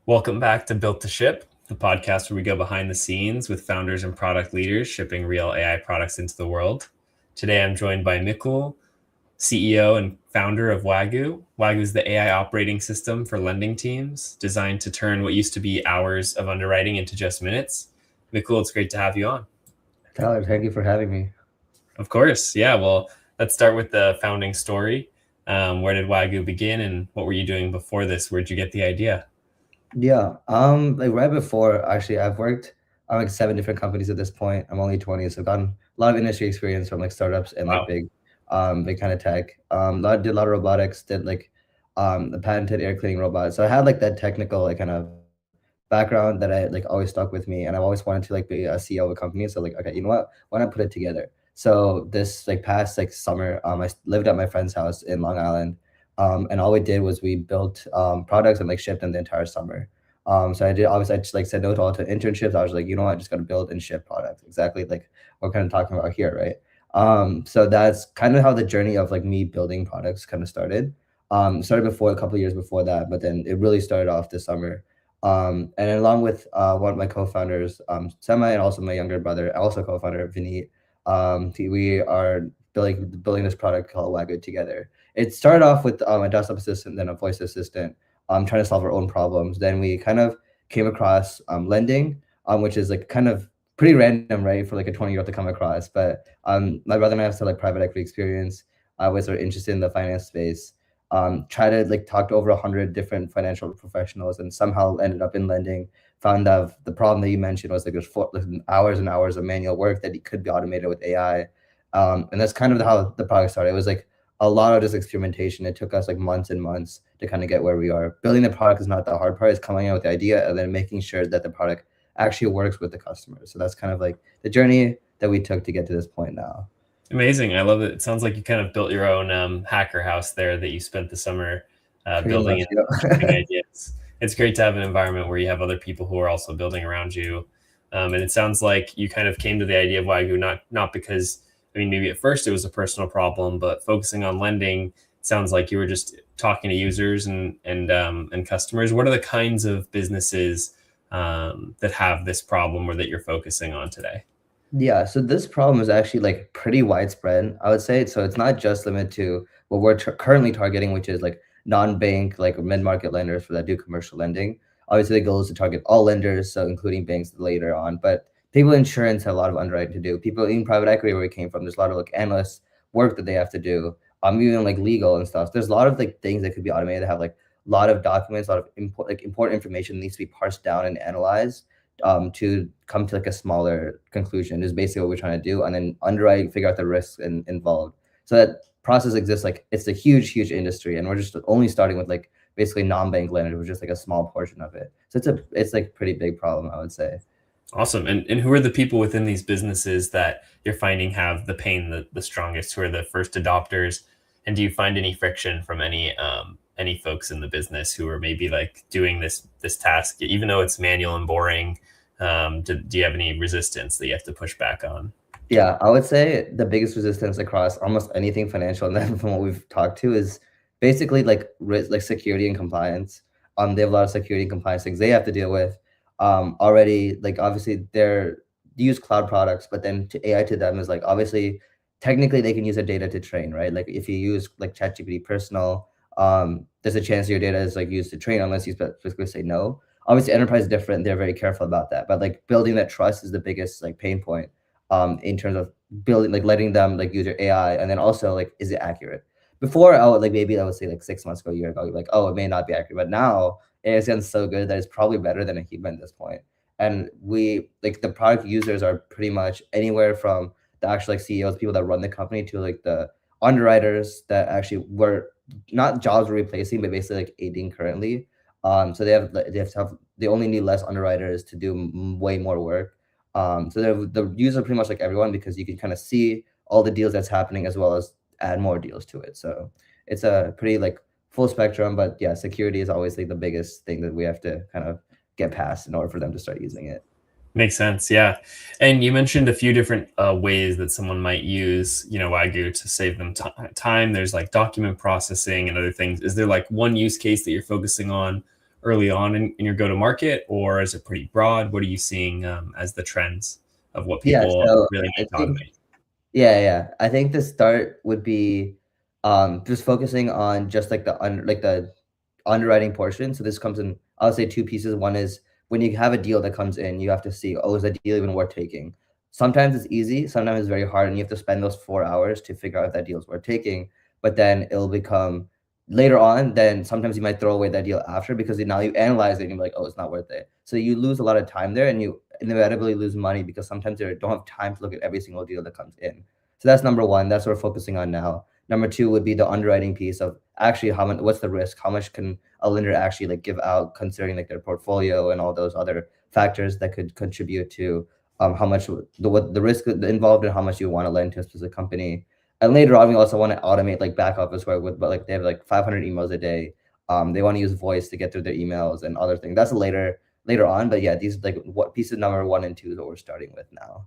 Welcome back to Built to Ship, the podcast where we go behind the scenes with founders and product leaders shipping real AI products into the world. Today, I'm joined by Mikul, CEO and founder of Wagoo. Wagoo is the AI operating system for lending teams designed to turn what used to be hours of underwriting into just minutes. Mikul, it's great to have you on. Tyler, thank you for having me. Of course. Yeah. Well, let's start with the founding story. Where did Wagoo begin and what were you doing before this? Where'd you get the idea? Yeah, like right before, actually, I've worked on like 7 different companies at this point. I'm only 20, so I've gotten a lot of industry experience from like startups and like Wow. big kind of tech. Did a lot of robotics, did like the patented air cleaning robot. So I had like that technical like kind of background that I like always stuck with me, and I've always wanted to like be a CEO of a company. So like, okay, you know what? Why not put it together? So this like past like summer, I lived at my friend's house in Long Island. And all we did was we built products and like shipped them the entire summer. So I did obviously I just like said no to all the internships. I was like, you know what, I just gotta build and ship products. Exactly like we're kind of talking about here, right? So that's kind of how the journey of like me building products kind of started. Started before a couple of years before that, but then it really started off this summer. And then along with one of my co-founders, Semi, and also my younger brother, also co-founder Vinny, we are building this product called Wagoo together. It started off with a desktop assistant, then a voice assistant, trying to solve our own problems. Then we kind of came across lending, which is like kind of pretty random, right, for like a 20-year-old to come across. But my brother and I have some like private equity experience. I was sort of interested in the finance space. Try to like talk to over 100 different financial professionals, and somehow ended up in lending. Found out the problem that you mentioned was like there's hours and hours of manual work that could be automated with AI. And that's kind of how the product started. It was like a lot of just experimentation. It took us like months and months to kind of get where we are. Building the product is not the hard part. It's coming out with the idea and then making sure that the product actually works with the customer. So that's kind of like the journey that we took to get to this point now. Amazing. I love it. It sounds like you kind of built your own hacker house there that you spent the summer Pretty building much, and shipping yeah. ideas. It's great to have an environment where you have other people who are also building around you. And it sounds like you kind of came to the idea of Wagyu not because, I mean, maybe at first it was a personal problem, but focusing on lending, it sounds like you were just talking to users and customers. What are the kinds of businesses that have this problem or that you're focusing on today? Yeah, so this problem is actually like pretty widespread, I would say. So it's not just limited to what we're currently targeting, which is like non-bank, like mid-market lenders for that do commercial lending. Obviously, the goal is to target all lenders, so including banks later on. But people in insurance have a lot of underwriting to do. People in private equity, where we came from, there's a lot of like analyst work that they have to do. Even like legal and stuff. There's a lot of like things that could be automated that have like a lot of documents, a lot of important information that needs to be parsed down and analyzed to come to like a smaller conclusion is basically what we're trying to do, and then underwrite, figure out the risks involved. So that process exists. Like it's a huge industry, and we're just only starting with like basically non-bank lenders, which is like a small portion of it. So it's like pretty big problem, I would say. Awesome. And who are the people within these businesses that you're finding have the pain the strongest? Who are the first adopters? And do you find any friction from any folks in the business who are maybe like doing this task, even though it's manual and boring? Do you have any resistance that you have to push back on? Yeah, I would say the biggest resistance across almost anything financial, and then from what we've talked to, is basically like like security and compliance. They have a lot of security and compliance things they have to deal with. Already, like obviously they use cloud products, but then to AI to them is like obviously technically they can use their data to train, right? Like if you use like ChatGPT personal, there's a chance your data is like used to train unless you specifically say no. Obviously, enterprise is different; they're very careful about that. But like building that trust is the biggest like pain point in terms of building, like letting them like use your AI, and then also like, is it accurate? Before, I would like maybe I would say like 6 months ago, a year ago, you're like, oh, it may not be accurate, but now AI has gotten so good that it's probably better than a human at this point. And we like the product users are pretty much anywhere from the actual like CEOs, people that run the company, to like the underwriters that actually were not jobs we're replacing, but basically like aiding currently. So they only need less underwriters to do way more work. So the users are pretty much like everyone, because you can kind of see all the deals that's happening as well as add more deals to it. So it's a pretty like full spectrum, but yeah, security is always like the biggest thing that we have to kind of get past in order for them to start using it. Makes sense, yeah. And you mentioned a few different ways that someone might use, Wagyu to save them time. There's like document processing and other things. Is there like one use case that you're focusing on early on in your go to market, or is it pretty broad? What are you seeing as the trends of what Yeah, people so really I need to think automate? yeah, yeah. I think the start would be, just focusing on just like the underwriting portion. So this comes in, I'll say two pieces. One is when you have a deal that comes in, you have to see, oh, is that deal even worth taking? Sometimes it's easy, sometimes it's very hard, and you have to spend those 4 hours to figure out if that deal is worth taking. But then it'll become later on, then sometimes you might throw away that deal after because now you analyze it and you're like, oh, it's not worth it. So you lose a lot of time there and you inevitably lose money because sometimes you don't have time to look at every single deal that comes in. So that's number one. That's what we're focusing on now. Number two would be the underwriting piece of actually how much, what's the risk? How much can a lender actually like give out considering like their portfolio and all those other factors that could contribute to how much what the risk involved and how much you want to lend to a specific company. And later on, we also want to automate like back office where with but like they have like 500 emails a day. They want to use voice to get through their emails and other things. That's later on, but yeah, these like what pieces number one and two that we're starting with now.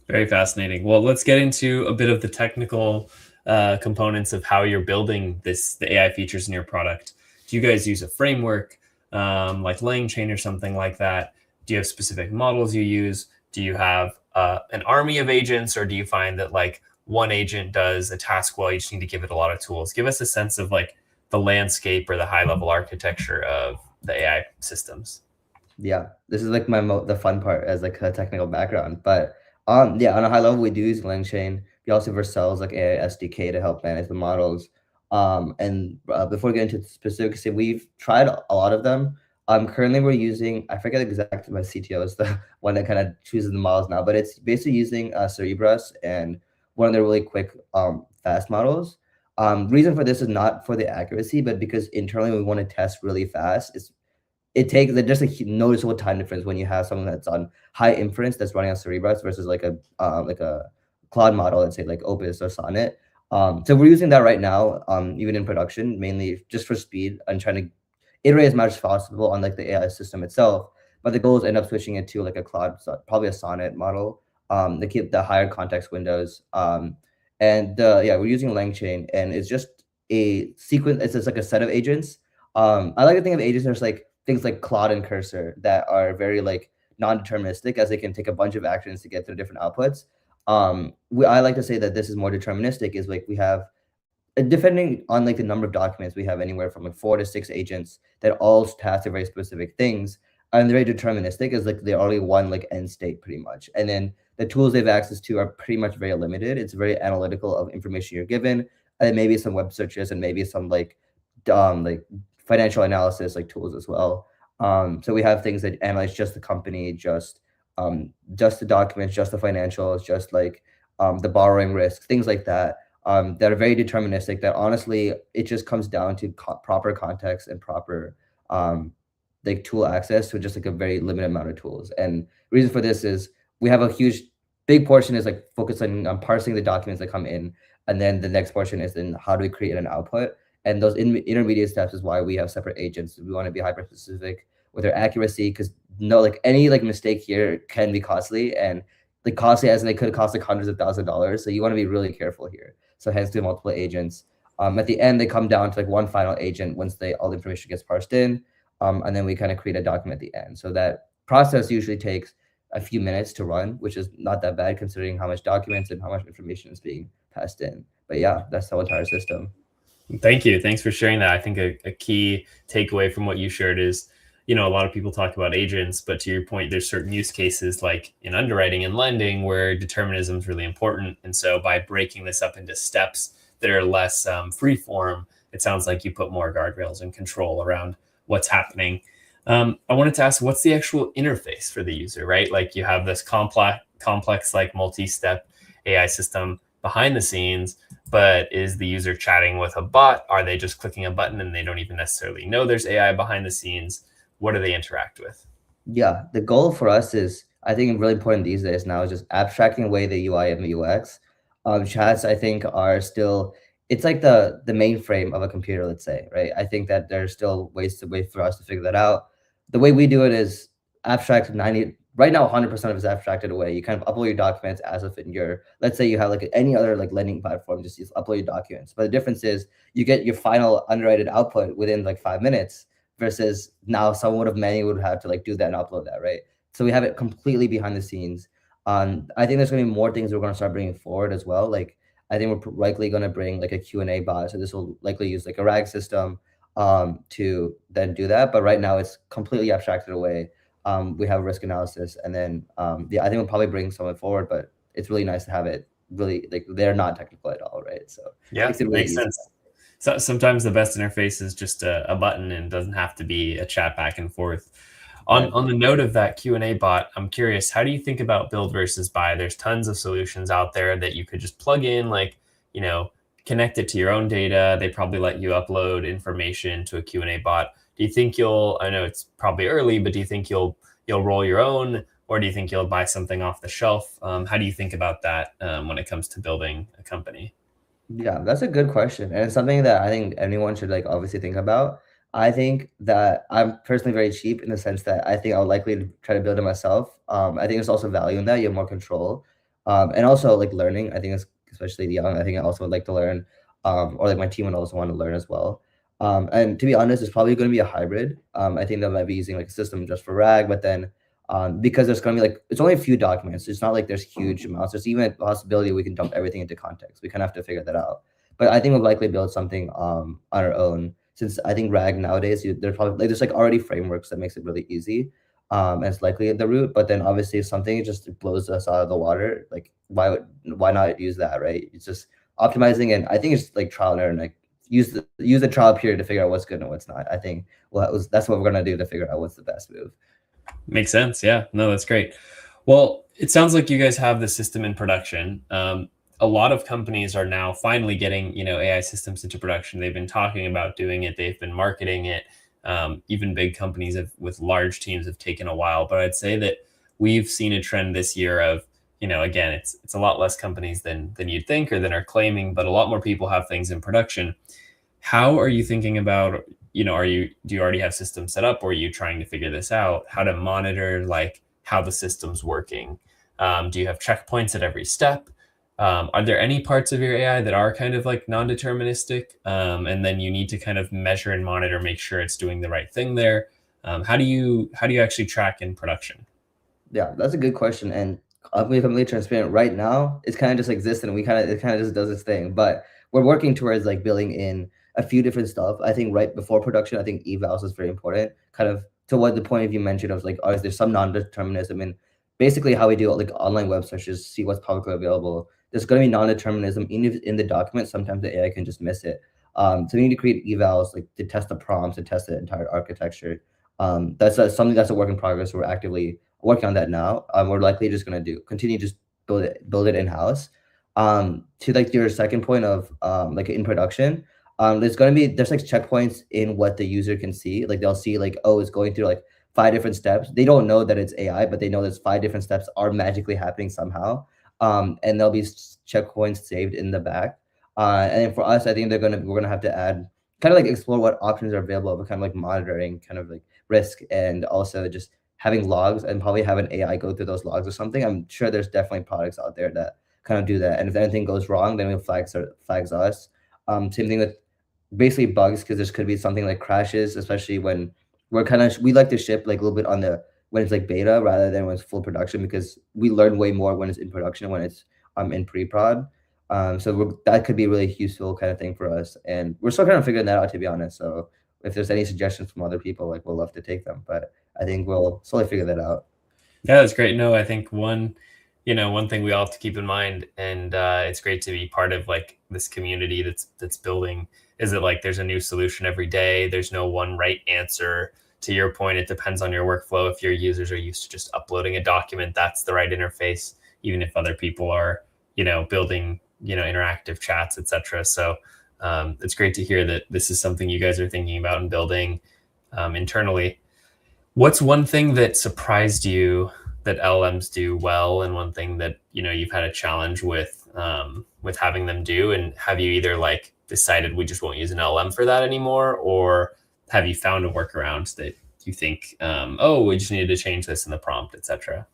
Very fascinating. Well, let's get into a bit of the technical components of how you're building the AI features in your product. Do you guys use a framework like LangChain or something like that? Do you have specific models you use? Do you have an army of agents, or do you find that like one agent does a task well? You just need to give it a lot of tools. Give us a sense of like the landscape or the high level architecture of the AI systems. Yeah, this is like the fun part as like a technical background. But yeah, on a high level, we do use LangChain. We also have Vercel's like AI SDK to help manage the models. And before we get into the specifics, we've tried a lot of them. Currently we're using, I forget exactly, my CTO is the one that kind of chooses the models now, but it's basically using Cerebras and one of the really quick fast models. Reason for this is not for the accuracy, but because internally we want to test really fast. It takes just a noticeable time difference when you have something that's on high inference that's running on Cerebras versus like a Claude model, let's say like Opus or Sonnet. So we're using that right now, even in production, mainly just for speed and trying to iterate as much as possible on like the AI system itself. But the goal is end up switching it to like a Claude, probably a Sonnet model, to keep the higher context windows. And yeah, we're using LangChain, and it's just a sequence. It's just like a set of agents. I like to think of agents as like things like Claude and Cursor that are very like non-deterministic, as they can take a bunch of actions to get through different outputs. I like to say that this is more deterministic. Is like we have depending on like the number of documents, we have anywhere from like 4 to 6 agents that all task very specific things, and they're very deterministic. Is like they're only one like end state pretty much, and then the tools they have access to are pretty much very limited. It's very analytical of information you're given, and maybe some web searches and maybe some like financial analysis like tools as well. So we have things that analyze just the company, just the documents, just the financials, just like the borrowing risk, things like that, that are very deterministic. That honestly, it just comes down to proper context and proper like tool access to just like a very limited amount of tools. And reason for this is we have a big portion is like focusing on parsing the documents that come in, and then the next portion is in how do we create an output. And those intermediate steps is why we have separate agents. We want to be hyper specific with their accuracy, because no, like any like mistake here can be costly, and like costly as in they could cost like hundreds of $1,000s. So you want to be really careful here. So hence do multiple agents. At the end, they come down to like one final agent once all the information gets parsed in, and then we kind of create a document at the end. So that process usually takes a few minutes to run, which is not that bad considering how much documents and how much information is being passed in. But yeah, that's the entire system. Thank you. Thanks for sharing that. I think a key takeaway from what you shared is, a lot of people talk about agents, but to your point, there's certain use cases like in underwriting and lending where determinism is really important. And so by breaking this up into steps that are less free form, it sounds like you put more guardrails and control around what's happening. I wanted to ask, what's the actual interface for the user, right? Like you have this complex like multi-step AI system behind the scenes, but is the user chatting with a bot? Are they just clicking a button and they don't even necessarily know there's AI behind the scenes? What do they interact with? Yeah, the goal for us is, I think, really important these days now is just abstracting away the UI and the UX. Chats, I think, are still, it's like the mainframe of a computer, let's say, right? I think that there's still ways to wait for us to figure that out. The way we do it is abstract 90, right now 100% of it is abstracted away. You kind of upload your documents as if in your, let's say you have like any other like lending platform, just upload your documents. But the difference is you get your final underwritten output within like 5 minutes versus now someone would have manually would have to like do that and upload that, right? So we have it completely behind the scenes. I think there's gonna be more things we're gonna start bringing forward as well. Like I think we're likely gonna bring like a Q&A bot. So this will likely use like a RAG system to then do that. But right now it's completely abstracted away. We have risk analysis, and then yeah, I think we'll probably bring someone forward, but it's really nice to have it really like they're not technical at all, right? So Yeah, makes it really makes easy. sense. So sometimes the best interface is just a button and doesn't have to be a chat back and forth. On Exactly. the note of that Q&A bot, I'm curious, how do you think about build versus buy? There's tons of solutions out there that you could just plug in, like, you know, connect it to your own data. They probably let you upload information to a Q&A bot. Do you think you'll, I know it's probably early, but do you think you'll roll your own, or do you think you'll buy something off the shelf? How do you think about that when it comes to building a company? Yeah, that's a good question, and it's something that I think anyone should like obviously think about. I think that I'm personally very cheap in the sense that I think I would likely to try to build it myself. I think there's also value in that. You have more control, and also like learning. I think it's especially young. I think I also would like to learn, or like my team would also want to learn as well. And to be honest, it's probably going to be a hybrid. I think they might be using like a system just for RAG, but then because there's going to be like it's only a few documents. It's not like there's huge amounts. There's even a possibility we can dump everything into context. We kind of have to figure that out. But I think we'll likely build something on our own since I think RAG nowadays there's probably like there's like already frameworks that makes it really easy. And it's likely at the root. But then obviously if something just blows us out of the water, like why not use that, right? It's just optimizing, and I think it's like trial and error. Like use the trial period to figure out what's good and what's not. I think that's what we're gonna do to figure out what's the best move. Makes sense. Yeah. No, that's great. Well, it sounds like you guys have the system in production. A lot of companies are now finally getting, AI systems into production. They've been talking about doing it. They've been marketing it. Even big companies with large teams have taken a while. But I'd say that we've seen a trend this year of, again, it's a lot less companies than you'd think or than are claiming, but a lot more people have things in production. How are you thinking about, do you already have systems set up, or are you trying to figure this out? How to monitor like how the system's working? Do you have checkpoints at every step? Are there any parts of your AI that are kind of like non-deterministic, and then you need to kind of measure and monitor, make sure it's doing the right thing there? How do you actually track in production? Yeah, that's a good question, and I'll be completely transparent. Right now, it's kind of just exists, and it kind of just does its thing. But we're working towards like building in a few different stuff. I think right before production, I think evals is very important. Kind of to what the point of you mentioned of like, oh, is there some non-determinism? And basically, how we do like online web searches, see what's publicly available. There's going to be non-determinism even if in the document. Sometimes the AI can just miss it. So we need to create evals like to test the prompts, to test the entire architecture. That's something that's a work in progress. We're actively working on that now. We're likely just gonna continue just build it in house. To like your second point of like in production, there's like checkpoints in what the user can see. Like they'll see like, oh, it's going through like 5 different steps. They don't know that it's AI, but they know there's 5 different steps are magically happening somehow. And there'll be checkpoints saved in the back. And then for us, I think we're gonna have to add kind of like explore what options are available, but kind of like monitoring kind of like risk, and also just having logs and probably have an AI go through those logs or something. I'm sure there's definitely products out there that kind of do that. And if anything goes wrong, then it flags us. Same thing with basically bugs, because there could be something like crashes, especially when we like to ship like a little bit on the when it's like beta rather than when it's full production, because we learn way more when it's in production when it's in pre-prod. So that could be a really useful kind of thing for us, and we're still kind of figuring that out, to be honest. So if there's any suggestions from other people, like we'll love to take them. But I think we'll slowly figure that out. Yeah, that's great. No, I think one thing we all have to keep in mind, and it's great to be part of like this community that's building, is that like there's a new solution every day. There's no one right answer. To your point, it depends on your workflow. If your users are used to just uploading a document, that's the right interface. Even if other people are, building, interactive chats, etc. So it's great to hear that this is something you guys are thinking about and building internally. What's one thing that surprised you that LMs do well, and one thing that you've had a challenge with having them do? And have you either like decided we just won't use an LM for that anymore, or have you found a workaround that you think, oh, we just needed to change this in the prompt, etc.?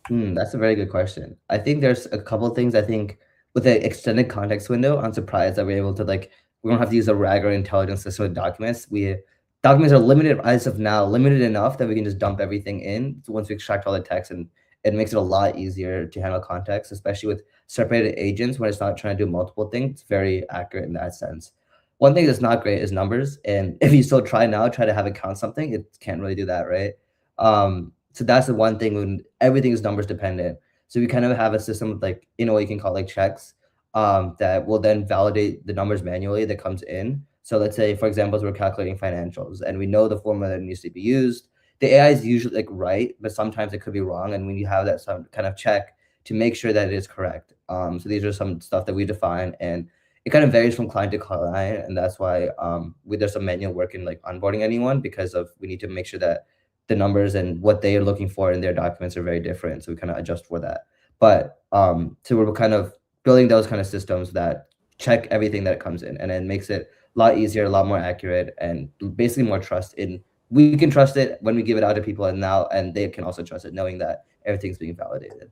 That's a very good question. I think there's a couple things. I think with the extended context window, I'm surprised that we're able to like we don't have to use a RAG or intelligence system with documents. documents are limited as of now, limited enough that we can just dump everything in. So once we extract all the text, and it makes it a lot easier to handle context, especially with separated agents when it's not trying to do multiple things. It's very accurate in that sense. One thing that's not great is numbers. And if you still try now, try to have it count something, it can't really do that, right? So that's the one thing when everything is numbers dependent. So we kind of have a system of like, in a way you can call it like checks, that will then validate the numbers manually that comes in. So let's say, for example, we're calculating financials and we know the formula that needs to be used. The AI is usually like right, but sometimes it could be wrong. And when you have that some kind of check to make sure that it is correct. So these are some stuff that we define, and it kind of varies from client to client. And that's why there's some manual work in like onboarding anyone, because of we need to make sure that the numbers and what they are looking for in their documents are very different. So we kind of adjust for that. But so we're kind of building those kind of systems that check everything that comes in, and then makes it a lot easier, a lot more accurate, and basically more trust in. We can trust it when we give it out to people, and now, and they can also trust it, knowing that everything's being validated.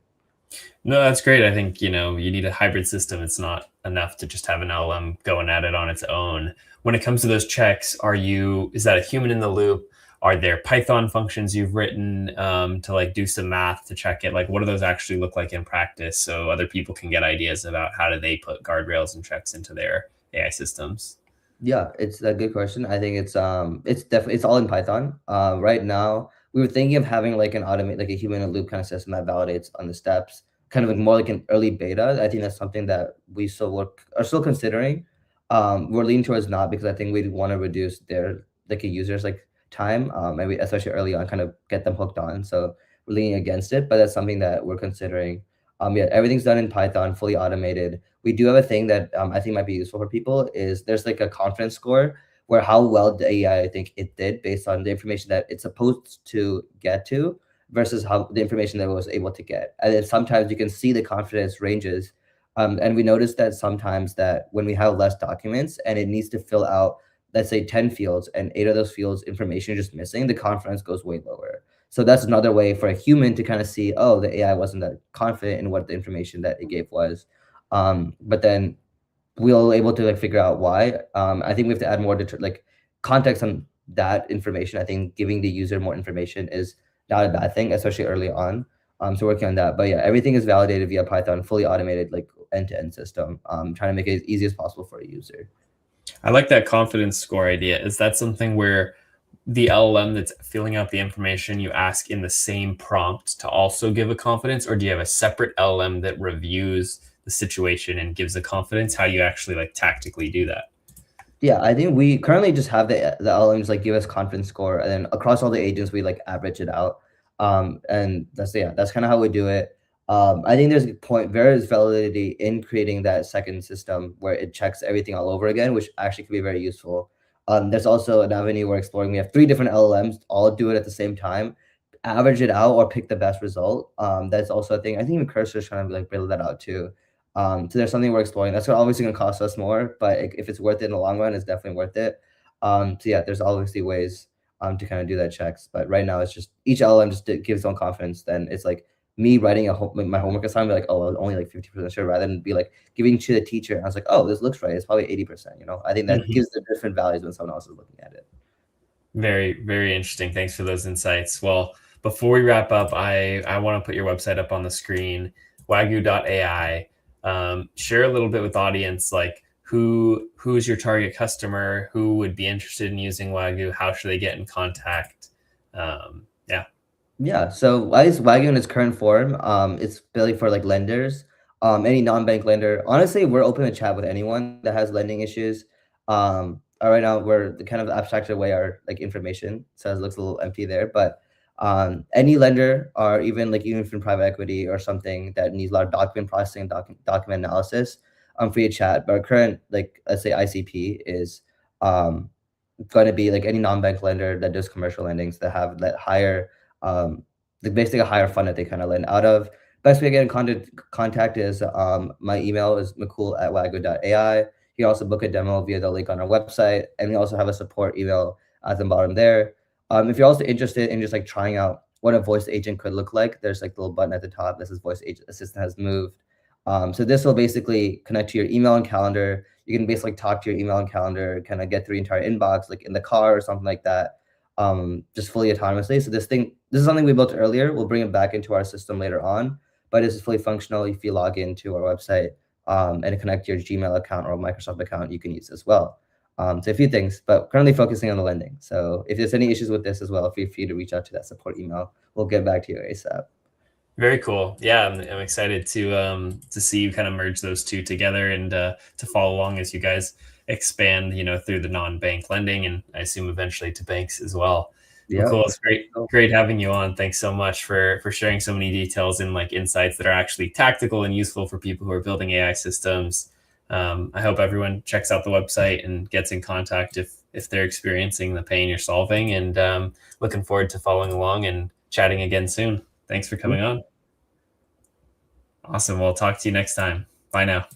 No, that's great. I think, you need a hybrid system. It's not enough to just have an LLM going at it on its own. When it comes to those checks, is that a human in the loop? Are there Python functions you've written to like do some math to check it? Like, what do those actually look like in practice, so other people can get ideas about how do they put guardrails and checks into their AI systems? Yeah, it's a good question. I think it's definitely it's all in Python. Right now, we were thinking of having like an automate, like a human in a loop kind of system that validates on the steps, kind of like more like an early beta. I think that's something that we are still considering. We're leaning towards not, because I think we want to reduce their like a user's like time, and we especially early on kind of get them hooked on. So we're leaning against it, but that's something that we're considering. Yeah, everything's done in Python, fully automated. We do have a thing that I think might be useful for people, is there's like a confidence score where how well the AI I think it did based on the information that it's supposed to get to versus how the information that it was able to get. And then sometimes you can see the confidence ranges. And we noticed that sometimes that when we have less documents and it needs to fill out, let's say 10 fields, and 8 of those fields information is just missing, the confidence goes way lower. So that's another way for a human to kind of see, oh, the AI wasn't that confident in what the information that it gave was. But then we'll able to like figure out why. I think we have to add more like context on that information. I think giving the user more information is not a bad thing, especially early on. So working on that. But yeah, everything is validated via Python, fully automated, like end-to-end system. Trying to make it as easy as possible for a user. I like that confidence score idea. Is that something where the LLM that's filling out the information you ask in the same prompt to also give a confidence, or do you have a separate LLM that reviews the situation and gives a confidence? How do you actually like tactically do that? Yeah, I think we currently just have the LMs like give us confidence score, and then across all the agents we like average it out. And that's kind of how we do it. I think there is validity in creating that second system where it checks everything all over again, which actually could be very useful. There's also an avenue we're exploring. We have 3 different LLMs, all do it at the same time, average it out or pick the best result. That's also a thing. I think even Cursor is trying to like build that out too. So there's something we're exploring. That's obviously going to cost us more, but if it's worth it in the long run, it's definitely worth it. So yeah, there's obviously ways to kind of do that checks. But right now, it's just each LLM just gives its own confidence. Then it's like me writing my homework assignment, like, oh, I'm only like 50% sure, rather than be like giving to the teacher. And I was like, oh, this looks right. It's probably 80%. I think that Mhm. gives the different values when someone else is looking at it. Very, very interesting. Thanks for those insights. Well, before we wrap up, I want to put your website up on the screen, wagoo.ai. Share a little bit with the audience, like who's your target customer, who would be interested in using Wagoo, how should they get in contact? Yeah. Yeah, so Wagyu in its current form, it's really for like lenders, any non-bank lender. Honestly, we're open to chat with anyone that has lending issues. Right now we're the kind of abstracted away our like information, so it looks a little empty there. But any lender, or even from private equity or something that needs a lot of document processing, document analysis, free to chat. But our current, like, let's say ICP is um going to be like any non-bank lender that does commercial lendings that have that higher basically a higher fund that they kind of lend out of. Best way to get in contact is my email is mikul@wagoo.ai. You can also book a demo via the link on our website, and we also have a support email at the bottom there. If you're also interested in just like trying out what a voice agent could look like, there's like the little button at the top that says voice agent assistant has moved. So this will basically connect to your email and calendar. You can basically talk to your email and calendar, kind of get through the entire inbox, like in the car or something like that, just fully autonomously. So this is something we built earlier. We'll bring it back into our system later on, but this is fully functional. If you log into our website and connect your Gmail account or Microsoft account, you can use as well. So a few things, but currently focusing on the lending. So if there's any issues with this as well, feel free to reach out to that support email. We'll get back to you ASAP. Very cool. Yeah, I'm excited to see you kind of merge those two together and to follow along as you guys expand, through the non-bank lending, and I assume eventually to banks as well. Yeah. Mikul, it's great having you on. Thanks so much for sharing so many details and like insights that are actually tactical and useful for people who are building AI systems. I hope everyone checks out the website and gets in contact if they're experiencing the pain you're solving. And looking forward to following along and chatting again soon. Thanks for coming on. Awesome. We'll talk to you next time. Bye now.